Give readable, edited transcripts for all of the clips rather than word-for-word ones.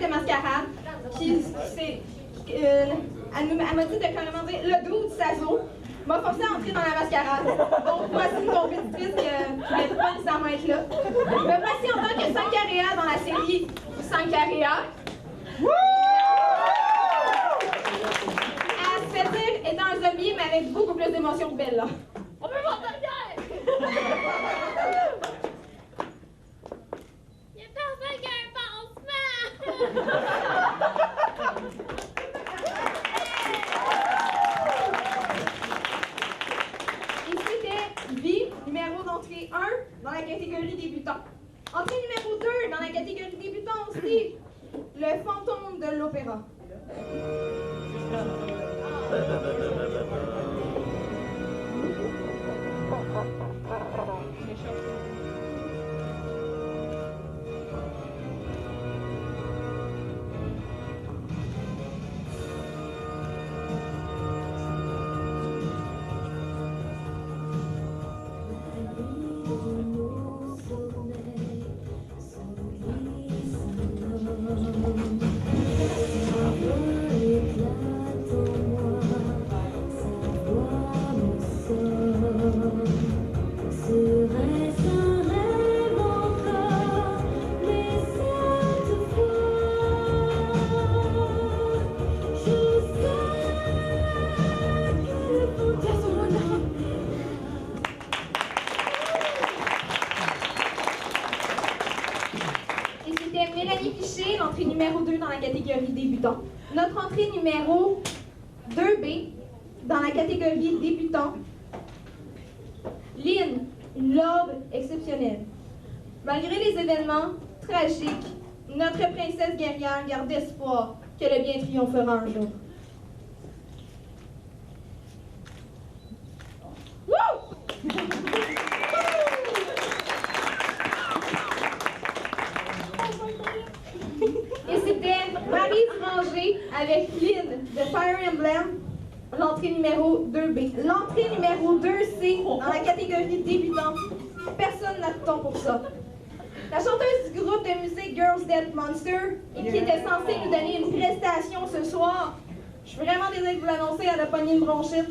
de mascarade. Puis, elle m'a dit de carrément dire le dos du Sazo. M'a forcé à entrer dans la mascarade. Donc, voici une compétitrice qui ne pas nécessairement être là. Me voici en tant que Sankarea dans la série Sankarea. Elle se fait dire étant un zombie, mais avec beaucoup plus d'émotions que Bella. On peut voir derrière! Il y a personne qui a un pansement! Numéro d'entrée 1 dans la catégorie débutant. Entrée numéro 2 dans la catégorie débutant aussi, le fantôme de l'opéra. L'entrée numéro 2 dans la catégorie débutant. Notre entrée numéro 2B dans la catégorie débutant. Lynn, une lorde exceptionnelle. Malgré les événements tragiques, notre princesse guerrière garde espoir que le bien triomphera un jour. Wouh! Et c'était Maryse Ranger avec Lynn de Fire Emblem, l'entrée numéro 2B. L'entrée numéro 2C dans la catégorie débutant. Personne n'a de temps pour ça. La chanteuse du groupe de musique Girls Dead Monster et qui était censée nous donner une prestation ce soir. Je suis vraiment désolée de vous l'annoncer, elle a pogné une bronchite.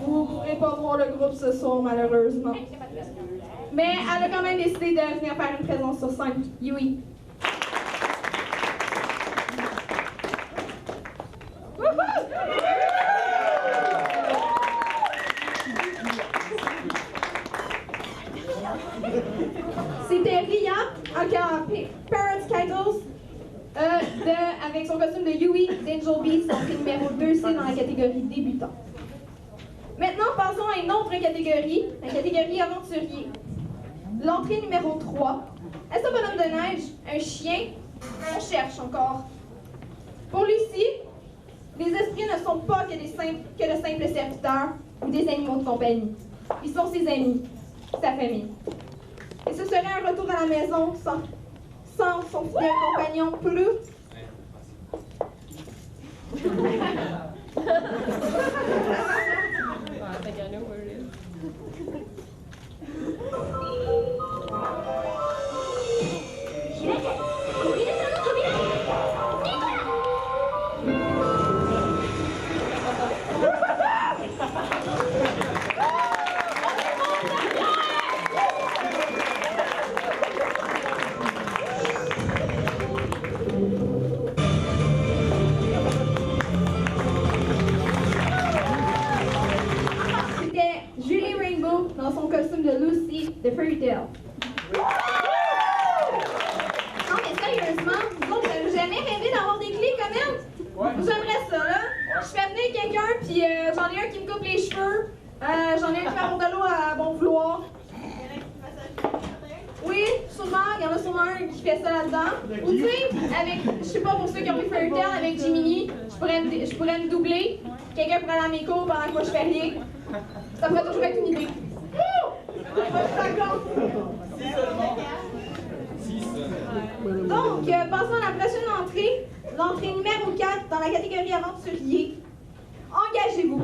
Vous ne pourrez pas voir le groupe ce soir, malheureusement. Mais elle a quand même décidé de venir faire une présence sur scène. Yui. C'était Ria, aka Parents Titles, avec son costume de Yui d'Angel Beats, entrée numéro 2C dans la catégorie débutant. Maintenant, passons à une autre catégorie, la catégorie aventurier. L'entrée numéro 3. Est-ce un bonhomme de neige? Un chien? On cherche encore. Pour Lucie, les esprits ne sont pas que de simples serviteurs ou des animaux de compagnie. Ils sont ses amis, sa famille. Et ce serait un retour à la maison sans son fidèle compagnon Plou. Dans son costume de Lucy de Fairy Tail. Non mais sérieusement, vous autres, vous avez jamais rêvé d'avoir des clés comme elle? J'aimerais ça, là. Je fais venir quelqu'un, puis j'en ai un qui me coupe les cheveux. J'en ai un qui fait de l'eau à bon vouloir. Oui, sûrement, il y en a sûrement un qui fait ça là-dedans. Ou tu sais, avec, je sais pas, pour ceux qui ont vu Fairy Tail, avec Jiminy, je pourrais me doubler. Quelqu'un pourrait aller à mes cours pendant que moi je fais rien. Ça pourrait toujours être une idée. Donc, passons à la prochaine entrée. L'entrée numéro 4 dans la catégorie aventurier. Engagez-vous.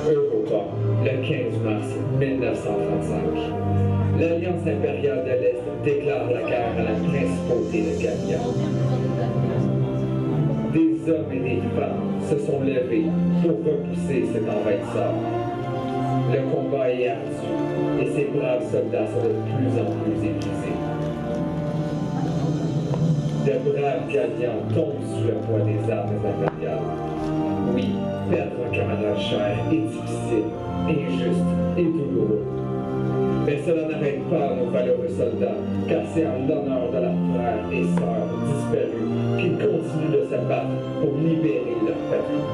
Eureka, le 15 mars 1935. l'Alliance impériale de l'Est déclare la guerre à la principauté de Galia. Des hommes et des femmes se sont levés pour repousser cet envahisseur. Le combat est ardu et ces braves soldats sont de plus en plus épuisés. De braves gagnants tombent sous le poids des armes impériales. Oui, perdre un camarade cher est difficile, injuste et douloureux. Mais cela n'arrête pas nos valeureux soldats, car c'est en l'honneur de leurs frères et sœurs disparus qu'ils continuent de se battre pour libérer leur patrie.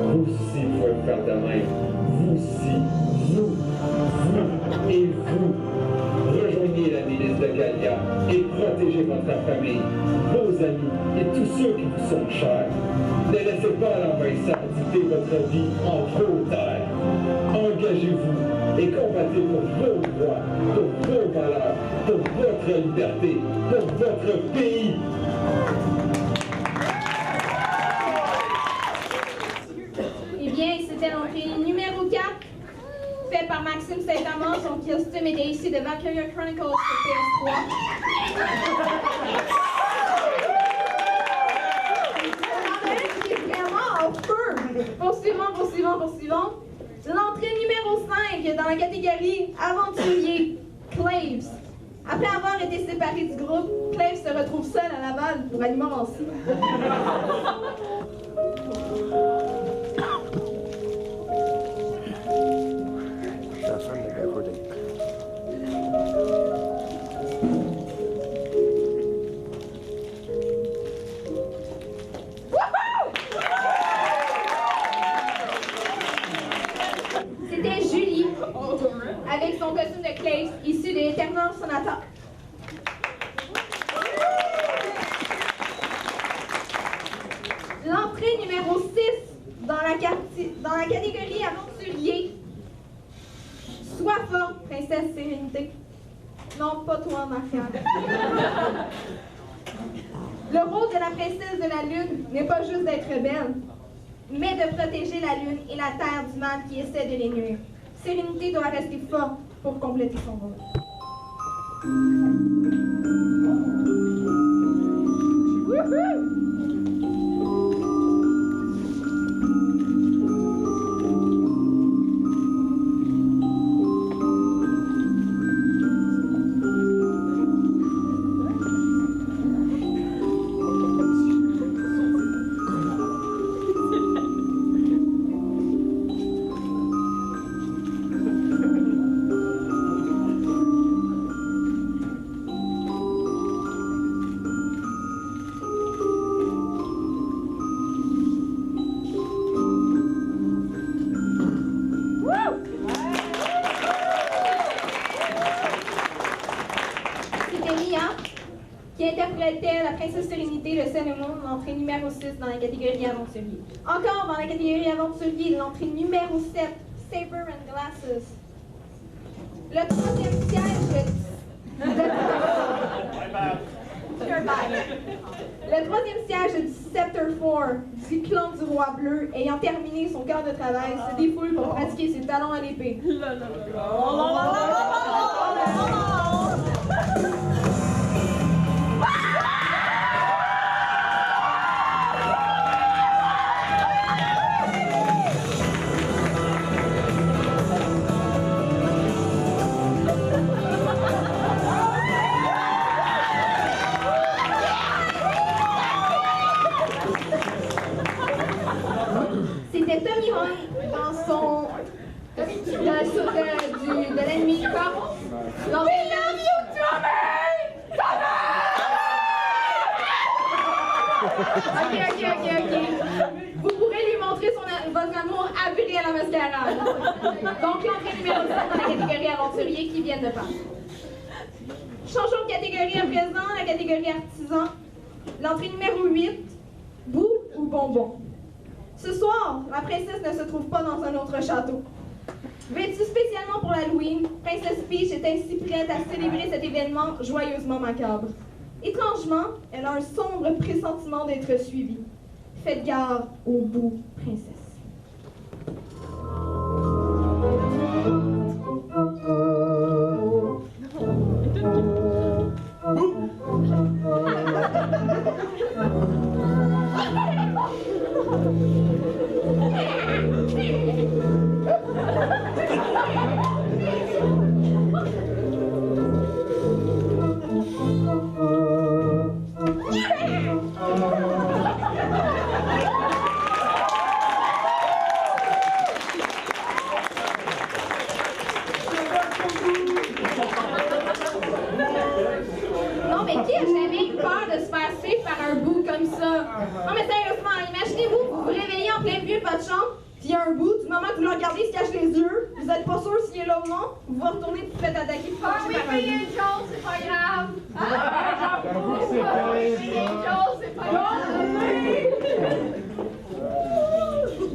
Vous aussi pouvez faire de même. Vous aussi, vous et vous. Rejoignez la milice de Galia et protégez votre famille, vos amis et tous ceux qui vous sont chers. Ne laissez pas l'envahisseur dicter votre vie en vos terres. Engagez-vous et combattez pour vos droits, pour vos valeurs, pour votre liberté, pour votre pays. Eh bien, c'était l'entrée numéro 4, fait par Maxime Saint-Amand. Son costume était issu de Valkyria Chronicles sur PS3. C'est vraiment en feu. Poursuivons. L'entrée numéro 5 dans la catégorie aventurier, Claves. Après avoir été séparé du groupe, Claves se retrouve seul à Laval pour Animalancy. C'était Julie, avec son costume de Claves, issu de Eternal Sonata. L'entrée numéro 6 dans la catégorie aventurier. Sois forte, princesse Sérénité. Non, pas toi, ma fière. Le rôle de la princesse de la Lune n'est pas juste d'être belle, mais de protéger la Lune et la Terre du mal qui essaie de les nuire. Sérénité doit rester forte pour compléter son rôle. Wouhou! Qui interprétait la princesse Sérénité de Cinnamon, l'entrée numéro 6 dans la catégorie aventurier. Encore dans la catégorie aventurier, l'entrée numéro 7, Saber and Glasses. Le troisième siège... Le troisième siège du Scepter 4 du clan du roi bleu, ayant terminé son quart de travail, se défoule pour pratiquer ses talons à l'épée. C'était Tommy Hung dans son... de l'ennemi corps. We love you, Tommy! Ok. Vous pourrez lui montrer votre amour aviré à la mascarade. Donc, l'entrée numéro 7 dans la catégorie aventurier qui vient de passer. Changeons de catégorie à présent, la catégorie artisan. L'entrée numéro 8, boue ou bonbon. Ce soir, la princesse ne se trouve pas dans un autre château. Vêtue spécialement pour l'Halloween, Princess Peach est ainsi prête à célébrer cet événement joyeusement macabre. Étrangement, elle a un sombre pressentiment d'être suivie. Faites garde au bout, princesse. Puis il y a un bout, du moment que vous le regardez, il se cache les yeux, vous êtes pas sûr s'il est là ou non, vous vous retournez et vous faites attaquer. Ah oui, mais il y a une chose, c'est pas grave. J'avoue que c'est pas Il y a une chose, c'est pas grave.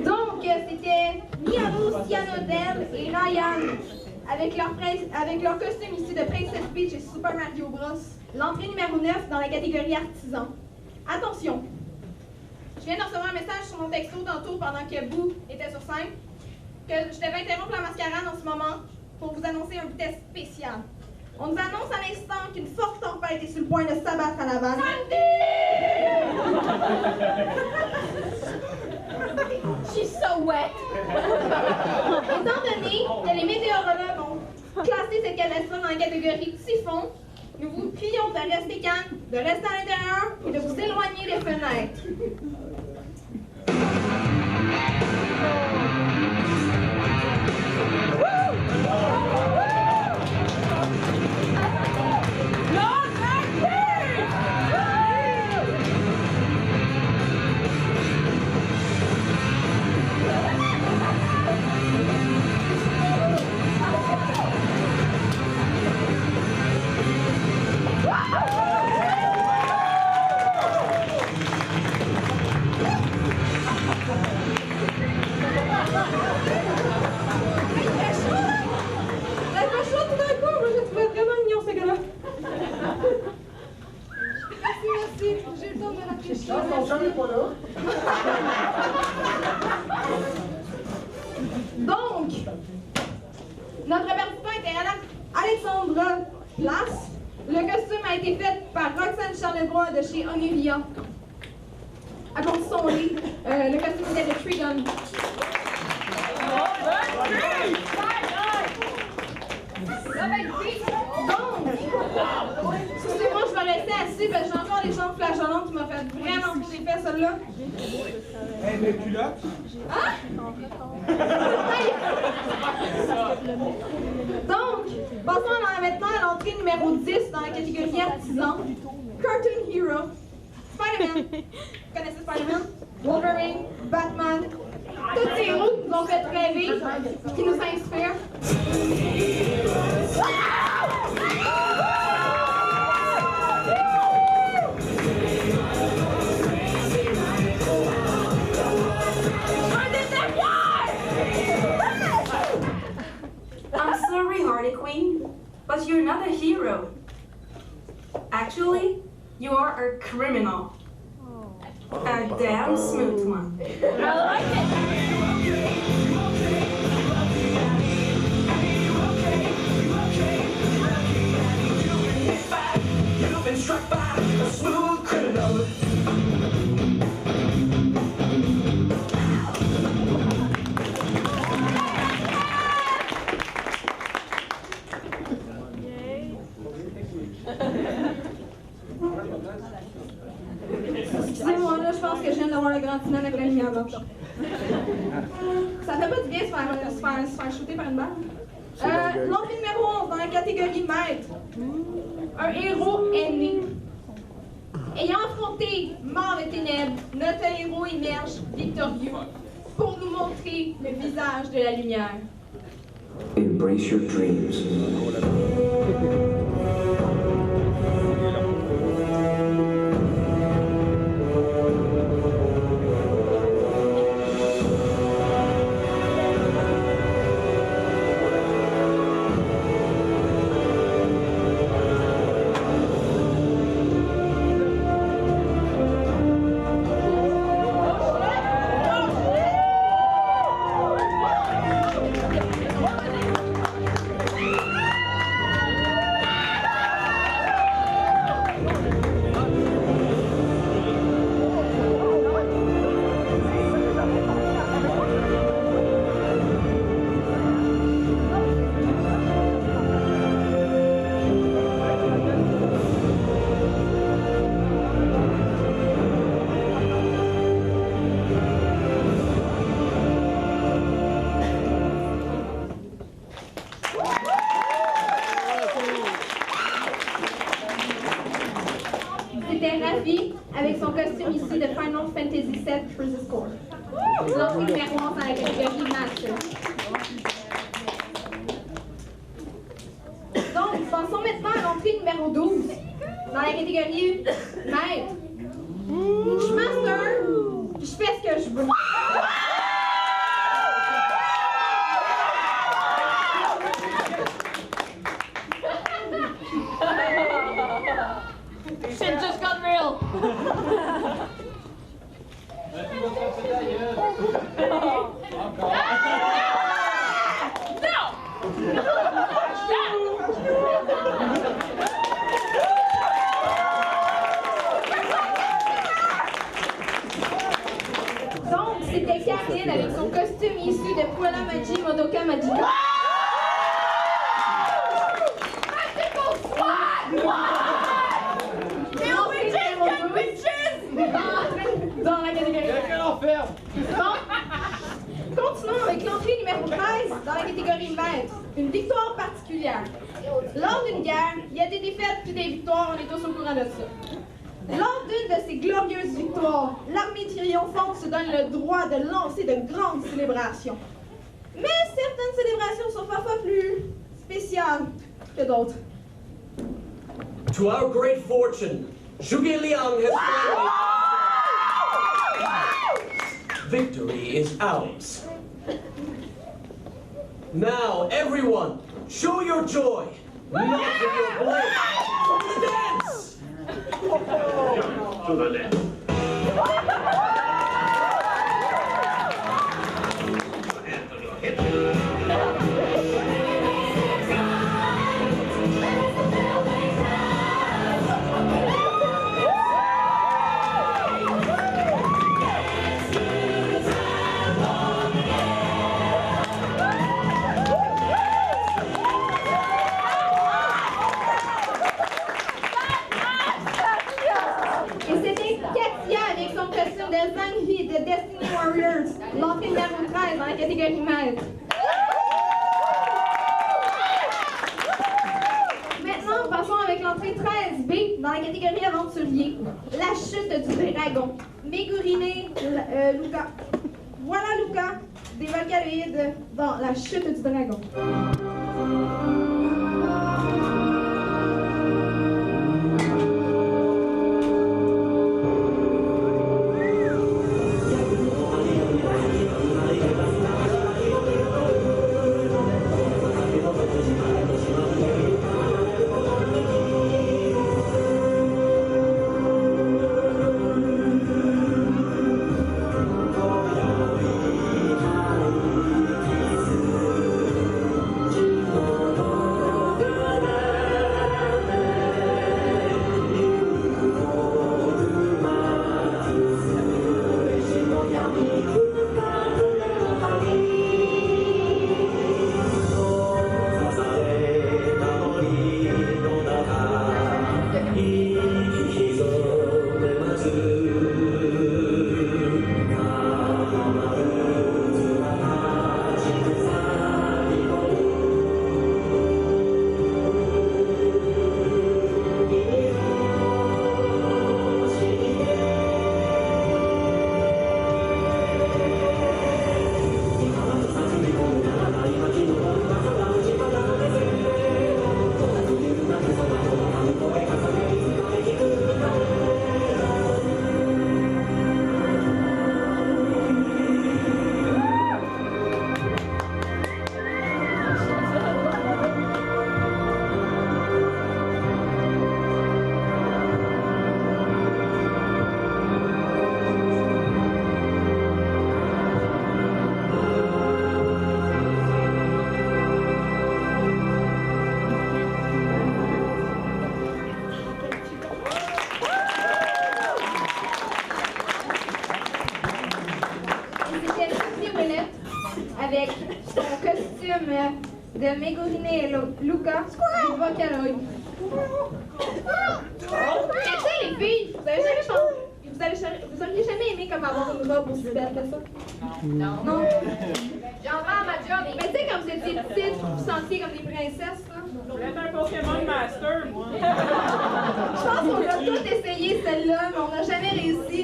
Donc, c'était Miharu, Cyanoden et Ryan avec leur costume ici de Princess Peach et Super Mario Bros. L'entrée numéro 9 dans la catégorie artisan. Attention! Je viens de recevoir un message sur mon texto tantôt pendant que Boo était sur scène que je devais interrompre la mascarade en ce moment pour vous annoncer un test spécial. On nous annonce à l'instant qu'une forte tempête est sur le point de s'abattre à la vanne. She's so wet. Étant donné que les météorologues ont classé cette catastrophe dans la catégorie typhon, nous vous prions de rester calme, de rester à l'intérieur et de vous éloigner des fenêtres. Donc, notre participant était Alexandra Place. Le costume a été fait par Roxane Charlebois de chez Onivia. Applaudissons-les. Le costume était de Trigon. Donc, excusez-moi, je vais rester assis parce que j'ai encore des jambes flageolantes qui m'ont fait vraiment trop d'effet, celle-là. Hey, mes culottes? Donc, passons maintenant à l'entrée numéro 10 dans la catégorie artisan. Cartoon Hero. Spider-Man. Vous connaissez Spider-Man? Wolverine, Batman. Tous ces héros qui nous ont fait rêver, qui nous inspirent. I'm sorry, Harley Quinn, but you're not a hero. Actually, you are a criminal. A damn smooth one. I like it. You've been struck by a smooth criminal. Excusez-moi, là, je pense que je viens d'avoir le grand tunnel avec la lumière blanche. Ça fait pas du bien de se faire shooter par une balle. L'entrée numéro 11 dans la catégorie maître. Un héros est né. Ayant affronté mort et ténèbres, notre héros émerge victorieux pour nous montrer le visage de la lumière. Embrace your dreams. C'était Rafi avec son costume ici de Final Fantasy VII Crisis Core. L'entrée numéro 11 dans la catégorie maths. Donc, passons maintenant à l'entrée numéro 12 dans la catégorie maître. Je suis master, je fais ce que je veux. Shit just got real. Donc, c'était Karine avec son costume issu de Puella Magi Modoka Magica. Dans la catégorie. Quel enfer! Continuons avec l'entrée numéro 13 dans la catégorie maître. Une victoire particulière. Lors d'une guerre, il y a des défaites puis des victoires, on est tous au courant de ça. Lors d'une de ces glorieuses victoires, l'armée triomphante se donne le droit de lancer de grandes célébrations. Mais certaines célébrations sont parfois plus spéciales que d'autres. To our great fortune, Zhuge Liang has finally... Victory is ours. Now, everyone, show your joy. Not with your blade. To the dance! To the left. Et c'était Katia avec son costume de Zhanghi de Destiny Warriors, l'entrée numéro 13 dans la catégorie maître. Maintenant, passons avec l'entrée 13B dans la catégorie aventurier. La chute du dragon. Megurine Luca. Voilà Luca, des Volcanoïdes dans la chute du dragon. Avec son costume de Megurine et Luca du Vocaloid. Les filles, vous auriez jamais aimé comme avoir une robe aussi belle que ça? Non. J'en vais à ma job. Mais tu sais, quand vous étiez petites, vous vous sentiez comme des princesses, là? Je voulais être un Pokémon Master, moi. Je pense qu'on a tous essayé celle-là, mais on n'a jamais réussi.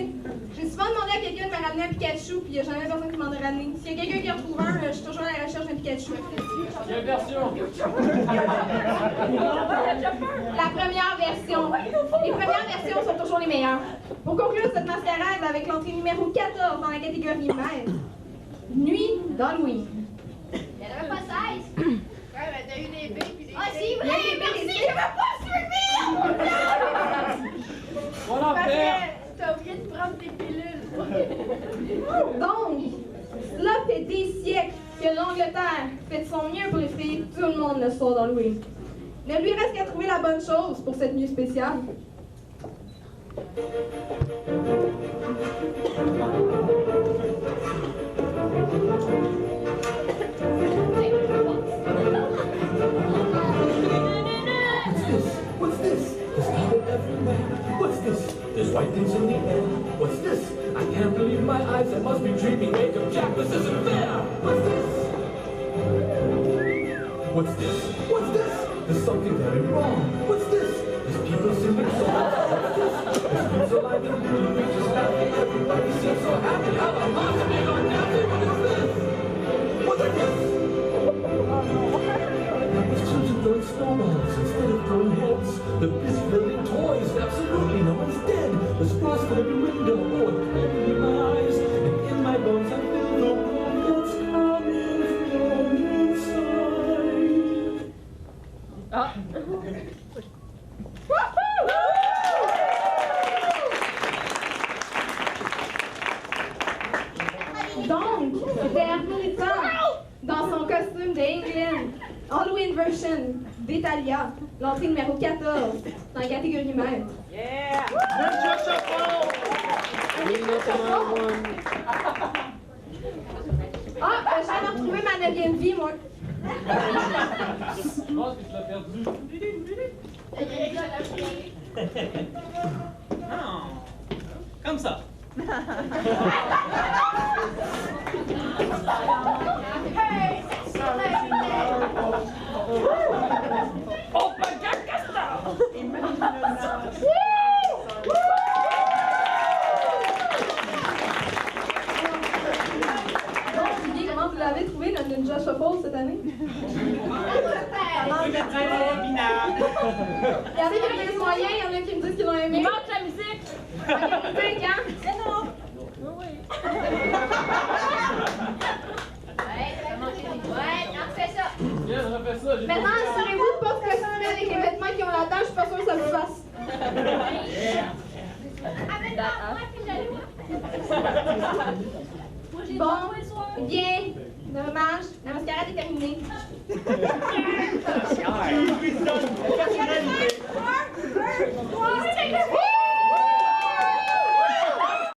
J'ai souvent demandé à quelqu'un de me ramener un Pikachu, puis il n'y a jamais personne qui m'en a ramené. S'il y a quelqu'un qui en trouve un, je suis toujours à la recherche d'un Pikachu. Quelle version? La première version. Les premières versions sont toujours les meilleures. Pour conclure cette mascarade avec l'entrée numéro 14 dans la catégorie maître, Nuit d'Halloween. Il n'y en avait pas 16. Ouais, mais t'as eu des B puis des C. Ah, c'est Il y a vrai, des B, merci, des C. j'avais pas suivi! On en Parce perd! que t'as oublié de prendre tes pilules. Donc, cela fait des siècles que l'Angleterre fait de son mieux pour effrayer tout le monde le soir d'Halloween. Ne lui reste qu'à trouver la bonne chose pour cette nuit spéciale. What's this? There's powder everywhere. What's this? There's white things in the air. What's this? I can't believe my eyes. I must be dreaming. Wake up, Jack. This isn't fair. What's this? What's this? What's this? There's something very wrong. What's this? There's people singing songs. What's this? There's kids alive and blue. Just laughing. Everybody seems so happy. How the monster being on dancing? What is this? What's this? These children throwing snowballs instead of throwing heads. They're busy building toys. Absolutely no one's dead. There's frost in every window. Oh, it's pain in my eyes. And in my bones I feel the warmth that's coming from inside. Donc, dernier temps, dans son costume de England, Halloween version d'Italia, l'entrée numéro 14 dans la catégorie maître. Yeah! Ah, je viens de retrouver ma 9e vie, moi. Je pense que tu l'as perdu. Non. Comme ça. Hey, Oh, Pagacasta! Julien, comment vous l'avez trouvé, notre Ninja Shuffle cette année? Il y en a qui me disent moyen, il y en a qui me disent qu'ils l'ont aimé. il manque la musique. La musique, hein? C'est non. Ouais, on fait ça. Bien, on a fait ça. j'ai Maintenant, pas- assurez-vous de pas se costumer avec les vêtements qui ont la tache, je suis pas sûre que ça vous fasse. Amène-moi, moi, puis j'allume. Bon, bien, dommage, la mascarade est terminée. Regardez, 1, 2, 3.